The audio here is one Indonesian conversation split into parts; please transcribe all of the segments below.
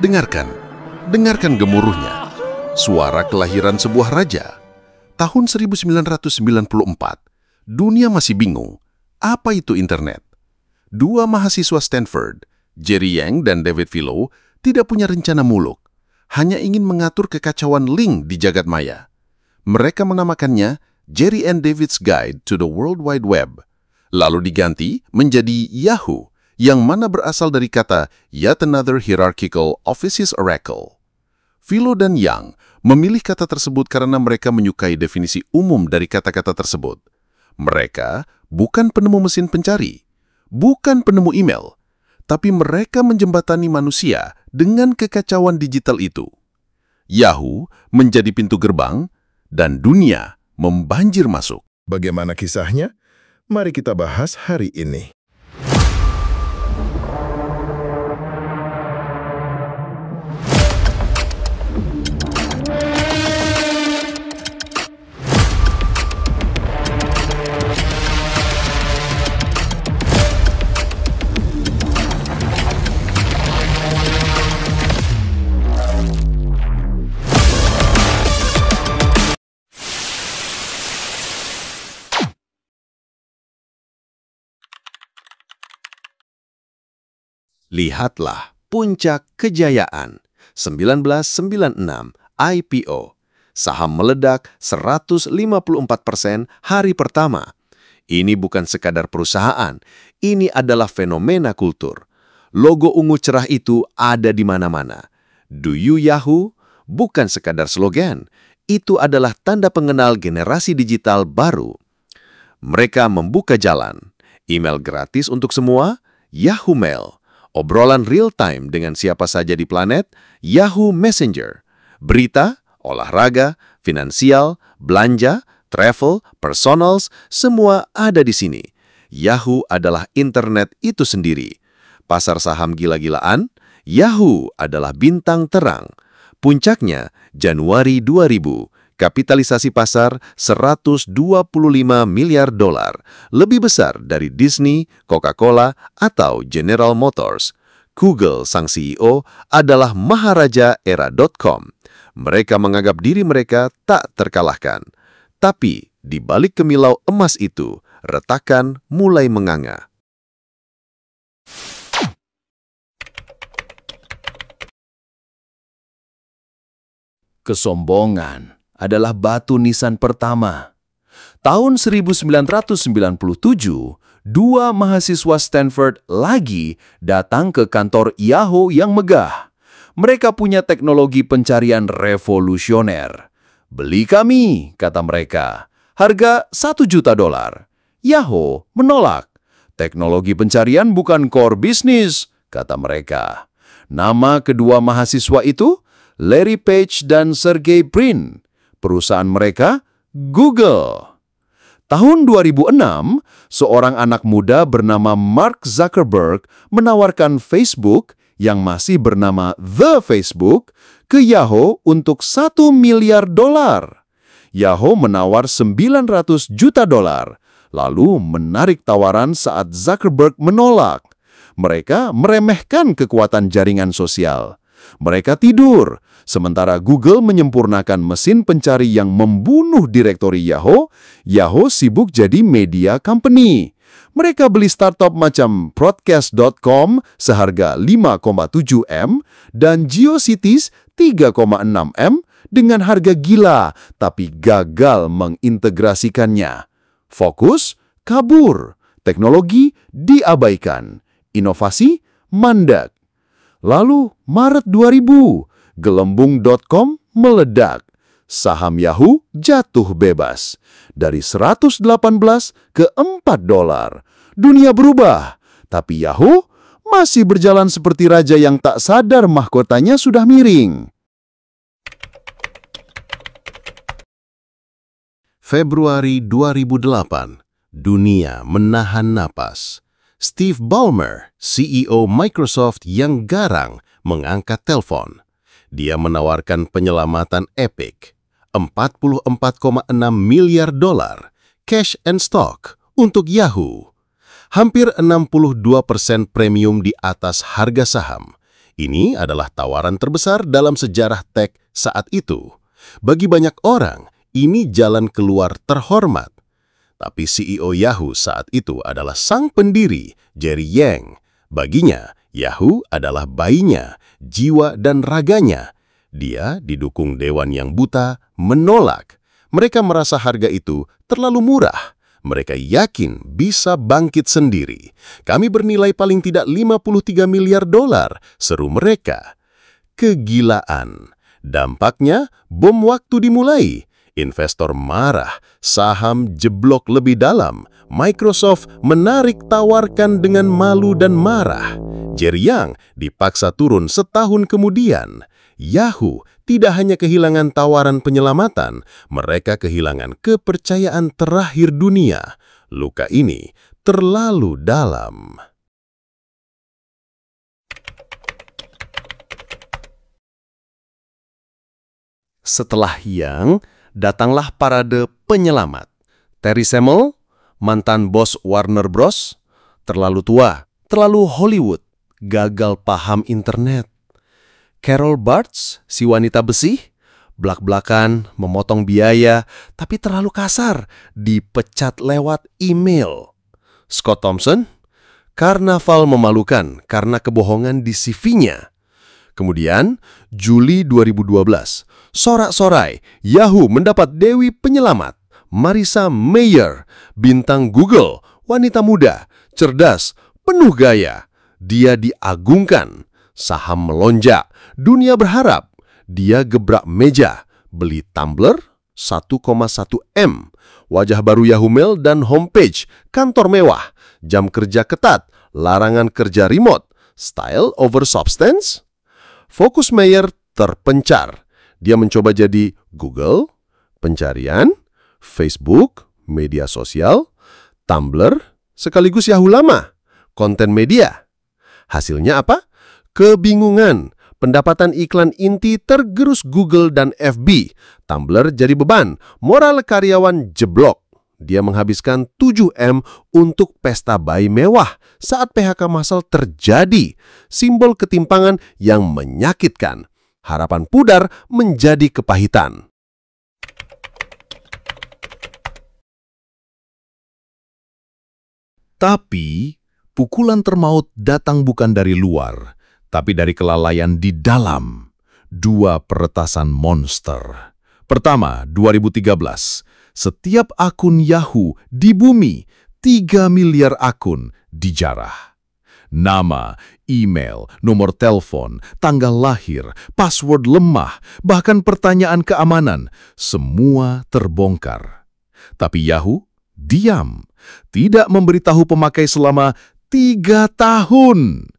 Dengarkan gemuruhnya. Suara kelahiran sebuah raja. Tahun 1994, dunia masih bingung. Apa itu internet? Dua mahasiswa Stanford, Jerry Yang dan David Filo, tidak punya rencana muluk. Hanya ingin mengatur kekacauan link di jagat maya. Mereka menamakannya Jerry and David's Guide to the World Wide Web. Lalu diganti menjadi Yahoo, yang mana berasal dari kata Yet Another Hierarchical Offices Oracle. Filo dan Yang memilih kata tersebut karena mereka menyukai definisi umum dari kata-kata tersebut. Mereka bukan penemu mesin pencari, bukan penemu email, tapi mereka menjembatani manusia dengan kekacauan digital itu. Yahoo menjadi pintu gerbang, dan dunia membanjir masuk. Bagaimana kisahnya? Mari kita bahas hari ini. Lihatlah puncak kejayaan. 1996 IPO. Saham meledak 154% hari pertama. Ini bukan sekadar perusahaan, ini adalah fenomena kultur. Logo ungu cerah itu ada di mana-mana. Do you Yahoo? Bukan sekadar slogan, itu adalah tanda pengenal generasi digital baru. Mereka membuka jalan. Email gratis untuk semua, Yahoo Mail. Obrolan real-time dengan siapa saja di planet, Yahoo Messenger. Berita, olahraga, finansial, belanja, travel, personals, semua ada di sini. Yahoo adalah internet itu sendiri. Pasar saham gila-gilaan, Yahoo adalah bintang terang. Puncaknya, Januari 2000. Kapitalisasi pasar 125 miliar dolar, lebih besar dari Disney, Coca-Cola, atau General Motors. Google, sang CEO, adalah maharaja era .com. Mereka menganggap diri mereka tak terkalahkan. Tapi, di balik kemilau emas itu, retakan mulai menganga. Kesombongan adalah batu nisan pertama. Tahun 1997, dua mahasiswa Stanford lagi datang ke kantor Yahoo yang megah. Mereka punya teknologi pencarian revolusioner. Beli kami, kata mereka. Harga $1 juta. Yahoo menolak. Teknologi pencarian bukan core bisnis, kata mereka. Nama kedua mahasiswa itu Larry Page dan Sergey Brin. Perusahaan mereka, Google. Tahun 2006, seorang anak muda bernama Mark Zuckerberg menawarkan Facebook yang masih bernama The Facebook ke Yahoo untuk $1 miliar. Yahoo menawar $900 juta, lalu menarik tawaran saat Zuckerberg menolak. Mereka meremehkan kekuatan jaringan sosial. Mereka tidur, sementara Google menyempurnakan mesin pencari yang membunuh direktori Yahoo. Yahoo sibuk jadi media company. Mereka beli startup macam Broadcast.com seharga 5,7 M dan GeoCities 3,6 M dengan harga gila, tapi gagal mengintegrasikannya. Fokus, kabur. Teknologi diabaikan. Inovasi mandek. Lalu, Maret 2000, gelembung.com meledak. Saham Yahoo jatuh bebas. Dari 118 ke $4. Dunia berubah, tapi Yahoo masih berjalan seperti raja yang tak sadar mahkotanya sudah miring. Februari 2008, dunia menahan napas. Steve Ballmer, CEO Microsoft yang garang, mengangkat telepon. Dia menawarkan penyelamatan Epic, $44,6 miliar, cash and stock untuk Yahoo. Hampir 62% premium di atas harga saham. Ini adalah tawaran terbesar dalam sejarah tech saat itu. Bagi banyak orang, ini jalan keluar terhormat. Tapi CEO Yahoo saat itu adalah sang pendiri, Jerry Yang. Baginya, Yahoo adalah bayinya, jiwa dan raganya. Dia didukung dewan yang buta, menolak. Mereka merasa harga itu terlalu murah. Mereka yakin bisa bangkit sendiri. Kami bernilai paling tidak 53 miliar dolar, seru mereka. Kegilaan. Dampaknya, bom waktu dimulai. Investor marah, saham jeblok lebih dalam. Microsoft menarik tawarkan dengan malu dan marah. Jerry Yang dipaksa turun setahun kemudian. Yahoo tidak hanya kehilangan tawaran penyelamatan, mereka kehilangan kepercayaan terakhir dunia. Luka ini terlalu dalam. Setelah Yang, datanglah parade penyelamat. Terry Semel, mantan bos Warner Bros., terlalu tua, terlalu Hollywood, gagal paham internet. Carol Bartz, si wanita besi, blak-blakan, memotong biaya, tapi terlalu kasar, dipecat lewat email. Scott Thompson, karnaval memalukan karena kebohongan di CV-nya. Kemudian, Juli 2012, sorak-sorai, Yahoo mendapat Dewi Penyelamat, Marissa Mayer, bintang Google, wanita muda, cerdas, penuh gaya. Dia diagungkan, saham melonjak, dunia berharap. Dia gebrak meja, beli Tumblr 1,1 M, wajah baru Yahoo Mail dan homepage, kantor mewah, jam kerja ketat, larangan kerja remote, style over substance. Fokus Mayer terpencar. Dia mencoba jadi Google, pencarian, Facebook, media sosial, Tumblr, sekaligus Yahoo lama, konten media. Hasilnya apa? Kebingungan. Pendapatan iklan inti tergerus Google dan FB. Tumblr jadi beban. Moral karyawan jeblok. Dia menghabiskan 7M untuk pesta bayi mewah saat PHK massal terjadi. Simbol ketimpangan yang menyakitkan. Harapan pudar menjadi kepahitan. Tapi, pukulan termaut datang bukan dari luar, tapi dari kelalaian di dalam. Dua peretasan monster. Pertama, 2013. Setiap akun Yahoo di bumi, 3 miliar akun dijarah. Nama, email, nomor telepon, tanggal lahir, password lemah, bahkan pertanyaan keamanan, semua terbongkar. Tapi Yahoo diam, tidak memberitahu pemakai selama 3 tahun.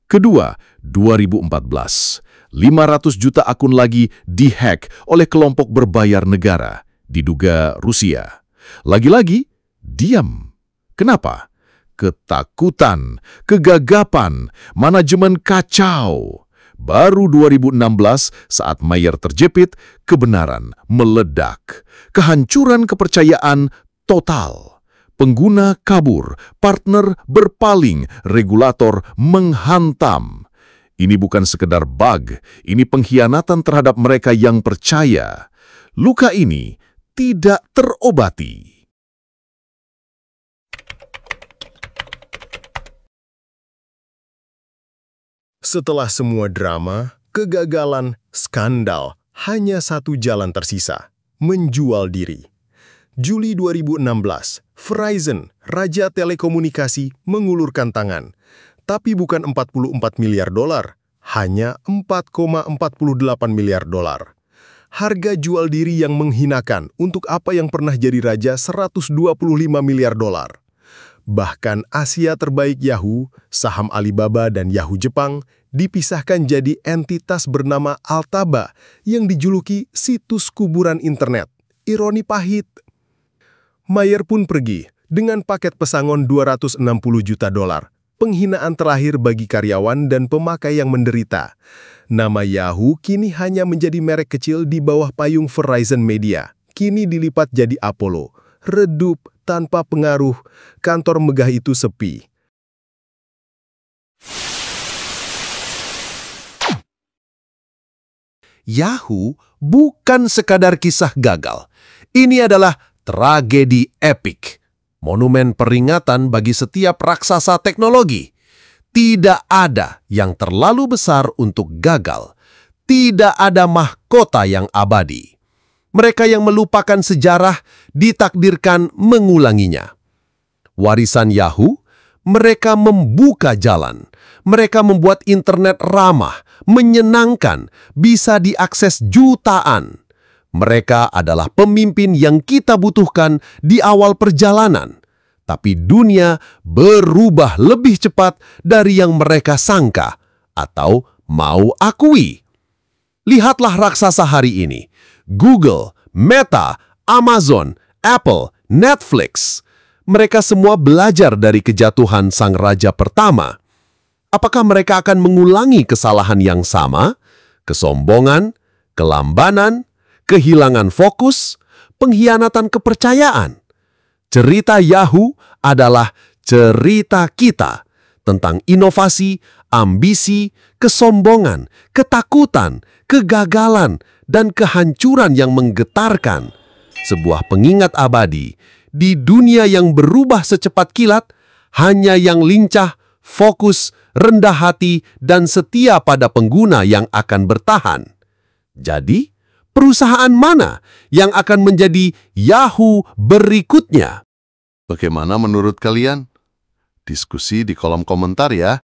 Kedua, 2014, 500 juta akun lagi dihack oleh kelompok berbayar negara, diduga Rusia. Lagi-lagi, diam. Kenapa? Ketakutan, kegagapan, manajemen kacau. Baru 2016, saat Mayer terjepit, kebenaran meledak. Kehancuran kepercayaan total. Pengguna kabur, partner berpaling, regulator menghantam. Ini bukan sekedar bug, ini pengkhianatan terhadap mereka yang percaya. Luka ini tidak terobati. Setelah semua drama, kegagalan, skandal, hanya satu jalan tersisa, menjual diri. Juli 2016, Verizon, raja telekomunikasi, mengulurkan tangan. Tapi bukan 44 miliar dolar, hanya 4,48 miliar dolar. Harga jual diri yang menghinakan untuk apa yang pernah jadi raja 125 miliar dolar. Bahkan Asia terbaik Yahoo, saham Alibaba dan Yahoo Jepang dipisahkan jadi entitas bernama Altaba yang dijuluki situs kuburan internet. Ironi pahit. Mayer pun pergi dengan paket pesangon 260 juta dolar. Penghinaan terakhir bagi karyawan dan pemakai yang menderita. Nama Yahoo kini hanya menjadi merek kecil di bawah payung Verizon Media. Kini dilipat jadi Apollo. Redup, tanpa pengaruh, kantor megah itu sepi. Yahoo bukan sekadar kisah gagal. Ini adalah tragedi epik. Monumen peringatan bagi setiap raksasa teknologi. Tidak ada yang terlalu besar untuk gagal. Tidak ada mahkota yang abadi. Mereka yang melupakan sejarah ditakdirkan mengulanginya. Warisan Yahoo, mereka membuka jalan. Mereka membuat internet ramah, menyenangkan, bisa diakses jutaan. Mereka adalah pemimpin yang kita butuhkan di awal perjalanan. Tapi dunia berubah lebih cepat dari yang mereka sangka atau mau akui. Lihatlah raksasa hari ini. Google, Meta, Amazon, Apple, Netflix. Mereka semua belajar dari kejatuhan sang raja pertama. Apakah mereka akan mengulangi kesalahan yang sama? Kesombongan, kelambanan, kehilangan fokus, pengkhianatan kepercayaan. Cerita Yahoo adalah cerita kita tentang inovasi, ambisi, kesombongan, ketakutan, kegagalan, dan kehancuran yang menggetarkan. Sebuah pengingat abadi di dunia yang berubah secepat kilat, hanya yang lincah, fokus, rendah hati, dan setia pada pengguna yang akan bertahan. Jadi, perusahaan mana yang akan menjadi Yahoo berikutnya? Bagaimana menurut kalian? Diskusi di kolom komentar ya.